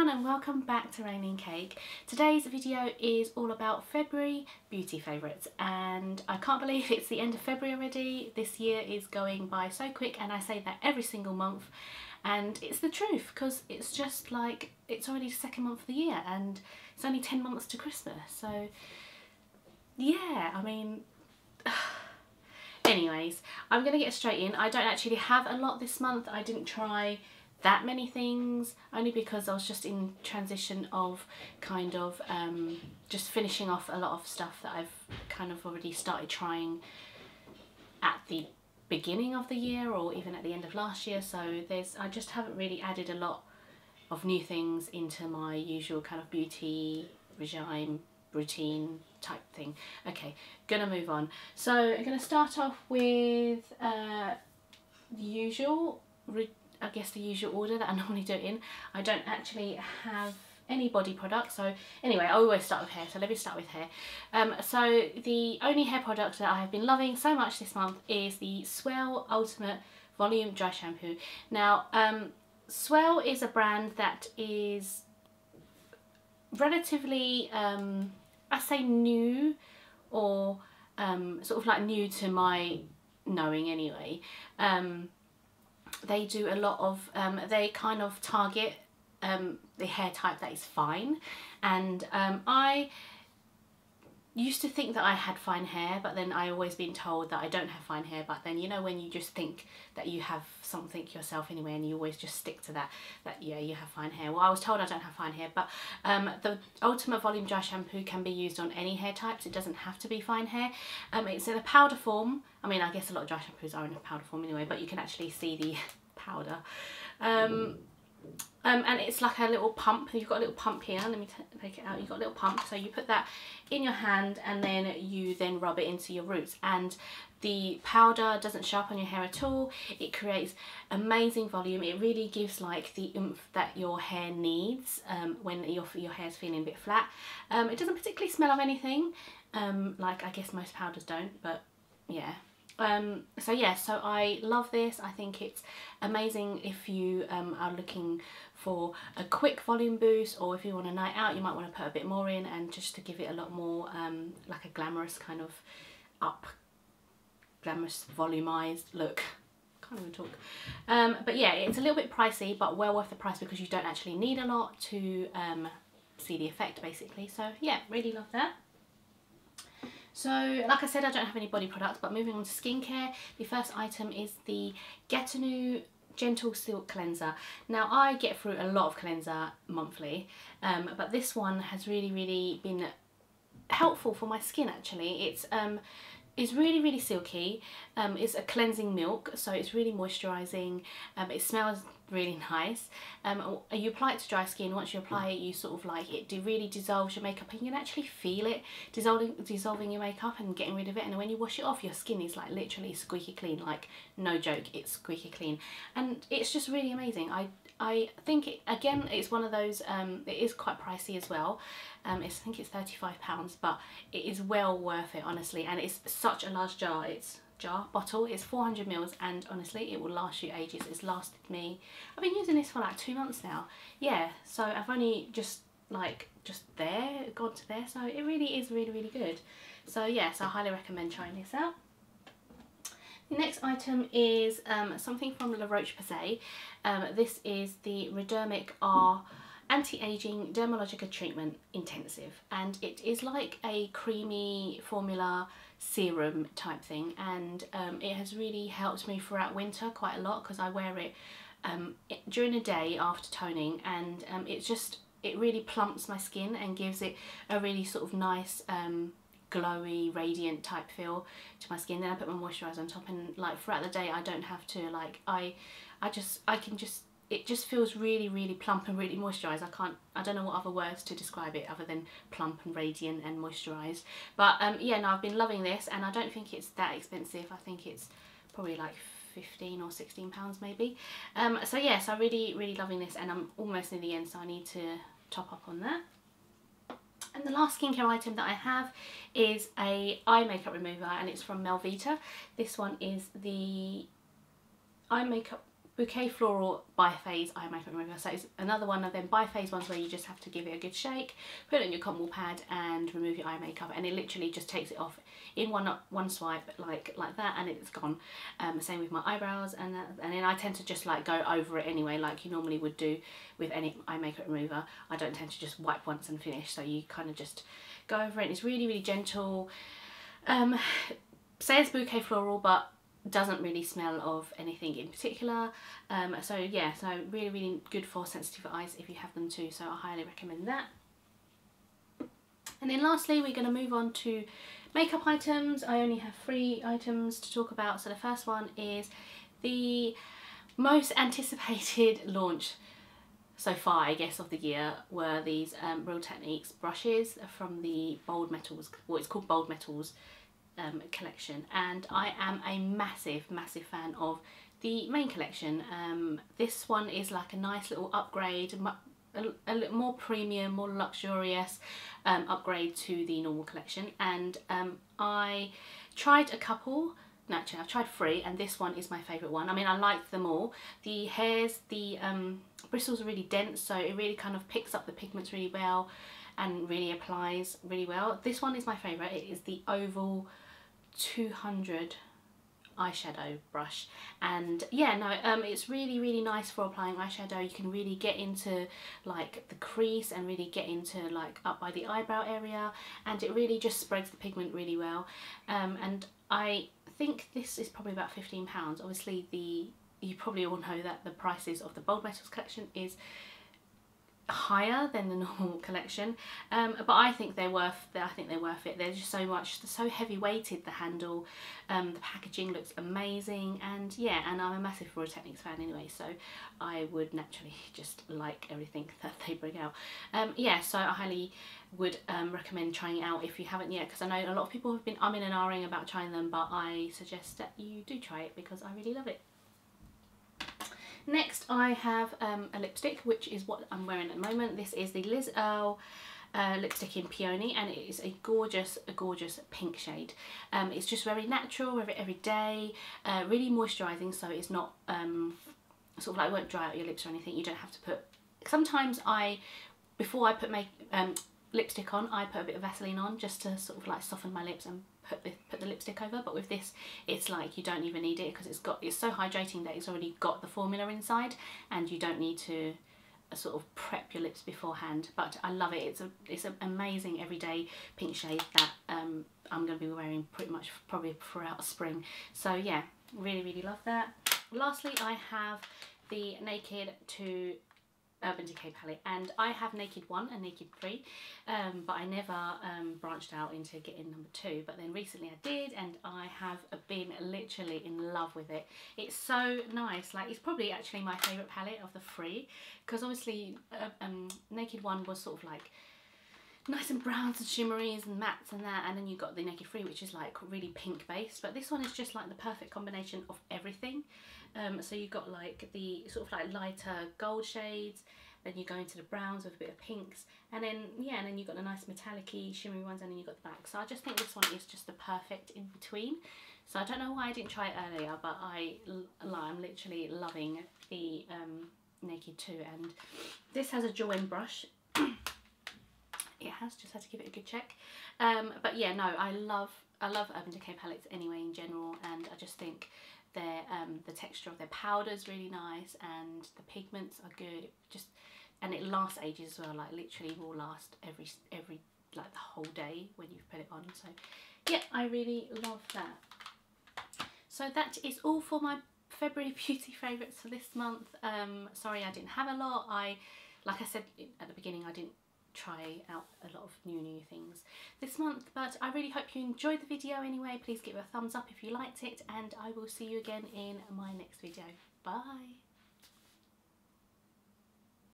everyone and welcome back to Raining Cake. Today's video is all about February beauty favourites, and I can't believe it's the end of February already. This year is going by so quick, and I say that every single month, and it's the truth because it's just like it's already the second month of the year and it's only 10 months to Christmas. So yeah, I mean anyways, I'm gonna get straight in. I don't actually have a lot this month. I didn't try that many things only because I was just in transition of kind of just finishing off a lot of stuff that I've kind of already started trying at the beginning of the year or even at the end of last year. So I just haven't really added a lot of new things into my usual kind of beauty regime routine type thing. Okay, gonna move on. So I'm gonna start off with the usual, I guess the usual order that I normally do it in. I don't actually have any body products, so anyway I always start with hair, so let me start with hair. So the only hair product that I have been loving so much this month is the Swell Ultimate Volume Dry Shampoo. Now Swell is a brand that is relatively I say new, or sort of like new to my knowing anyway. They do a lot of, they kind of target the hair type that is fine, and I used to think that I had fine hair, but then I always been told that I don't have fine hair. But then, you know, when you just think that you have something yourself anyway and you always just stick to that yeah, you have fine hair. Well, I was told I don't have fine hair, but the Ultimate Volume Dry Shampoo can be used on any hair types. It doesn't have to be fine hair. It's in a powder form. I mean, I guess a lot of dry shampoos are in a powder form anyway, but you can actually see the powder. And it's like a little pump. You've got a little pump here. Let me take it out. You've got a little pump, so you put that in your hand and then you rub it into your roots, and the powder doesn't show up on your hair at all. It creates amazing volume. It really gives like the oomph that your hair needs when your hair's feeling a bit flat. It doesn't particularly smell of anything, like I guess most powders don't, but yeah. So yeah, so I love this. I think it's amazing if you are looking for a quick volume boost, or if you want a night out you might want to put a bit more in, and just to give it a lot more like a glamorous kind of glamorous volumized look. Can't even talk. But yeah, it's a little bit pricey, but well worth the price because you don't actually need a lot to see the effect basically. So yeah, really love that. So like I said, I don't have any body products, but moving on to skincare, the first item is the Getanu Gentle Silk Cleanser. Now I get through a lot of cleanser monthly, but this one has really been helpful for my skin actually. It's really silky. It's a cleansing milk, so it's really moisturising. It smells really nice. You apply it to dry skin. Once you apply it, you sort of like it really dissolves your makeup, and you can actually feel it dissolving your makeup and getting rid of it. And when you wash it off, your skin is like literally squeaky clean. Like no joke, it's squeaky clean, and it's just really amazing. I think again it's one of those, it is quite pricey as well. I think it's £35, but it is well worth it honestly, and it's such a large jar. Bottle is 400 ml, and honestly it will last you ages. It's lasted me, I've been using this for like 2 months now. Yeah, so I've only just gone to there, so it really is really good. So yes, I highly recommend trying this out. The next item is something from Roche Posay. This is the Redermic R Anti-Aging Dermalogica Treatment Intensive, and it is like a creamy formula serum type thing, and it has really helped me throughout winter quite a lot because I wear it during the day after toning, and it really plumps my skin and gives it a really sort of nice glowy radiant type feel to my skin. Then I put my moisturiser on top, and like throughout the day I don't have to like it just feels really plump and really moisturised. I don't know what other words to describe it other than plump and radiant and moisturised. But yeah, no, I've been loving this, and I don't think it's that expensive. I think it's probably like 15 or 16 pounds maybe. So yes, I'm really loving this, and I'm almost near the end, so I need to top up on that. And the last skincare item that I have is a eye makeup remover, and it's from Melvita. This one is the eye makeup Bouquet Floral Biphase Eye Makeup Remover. So it's another one of them biphase ones where you just have to give it a good shake, put it on your cotton wool pad and remove your eye makeup, and it literally just takes it off in one swipe like that, and it's gone. Same with my eyebrows, and then I tend to just like go over it anyway, like you normally would do with any eye makeup remover. I don't tend to just wipe once and finish, so you kind of just go over it. It's really, really gentle. Says Bouquet Floral, but doesn't really smell of anything in particular. So yeah, so really, really good for sensitive eyes if you have them too, so I highly recommend that. And then lastly, we're going to move on to makeup items. I only have 3 items to talk about. So the first one is the most anticipated launch so far, I guess, of the year, were these Real Techniques brushes from the Bold Metals, what it's called Bold Metals collection, and I am a massive fan of the main collection. This one is like a nice little upgrade, a little more premium, more luxurious upgrade to the normal collection, and I tried a couple. No, actually I've tried 3, and this one is my favourite one. I mean, I liked them all. The hairs, the bristles are really dense, so it really kind of picks up the pigments really well and really applies really well. This one is my favourite. It is the Oval 200 eyeshadow brush, and yeah, no, it's really nice for applying eyeshadow. You can really get into like the crease and really get into like up by the eyebrow area, and it really just spreads the pigment really well. And I think this is probably about £15. Obviously you probably all know that the prices of the Bold Metals collection is higher than the normal collection, but I think they're worth it. They're just so heavy weighted, the handle, the packaging looks amazing, and yeah, and I'm a massive Roche Techniques fan anyway, so I would naturally just like everything that they bring out. Yeah, so I highly would recommend trying it out if you haven't yet, because I know a lot of people have been umming and ahhing about trying them, but I suggest that you do try it because I really love it. Next I have a lipstick, which is what I'm wearing at the moment. This is the Liz Earle lipstick in Peony, and it is a gorgeous pink shade. It's just very natural, very everyday, really moisturising, so it's not sort of like, won't dry out your lips or anything. You don't have to put, sometimes before I put my lipstick on, I put a bit of Vaseline on just to sort of like soften my lips and put the lipstick over, but with this it's like you don't even need it, because it's so hydrating that it's already got the formula inside, and you don't need to sort of prep your lips beforehand. But I love it. It's an amazing everyday pink shade that I'm going to be wearing pretty much probably throughout spring. So yeah, really love that. Lastly, I have the Naked 2 Urban Decay palette, and I have Naked 1 and Naked 3, but I never branched out into getting number 2, but then recently I did, and I have been literally in love with it. It's so nice. Like, it's probably actually my favourite palette of the 3, because obviously Naked 1 was sort of like nice and browns and shimmeries and mattes and that, and then you got the Naked 3, which is like really pink based, but this one is just like the perfect combination of everything. So you got like the sort of like lighter gold shades, then you go into the browns with a bit of pinks, and then yeah, and then you got the nice metallic-y shimmery ones, and then you got the black. So I just think this one is just the perfect in between. So I don't know why I didn't try it earlier, but I'm literally loving the Naked 2, and this has a Joanne brush. It has, just had to give it a good check. But yeah, no, I love Urban Decay palettes anyway in general, and I just think their the texture of their powder is really nice, and the pigments are good. And it lasts ages as well. Like, literally will last every like the whole day when you've put it on. So yeah, I really love that. So that is all for my February beauty favourites for this month. Sorry I didn't have a lot. Like I said at the beginning, I didn't try out a lot of new things this month, but I really hope you enjoyed the video anyway. Please give it a thumbs up if you liked it, and I will see you again in my next video. Bye.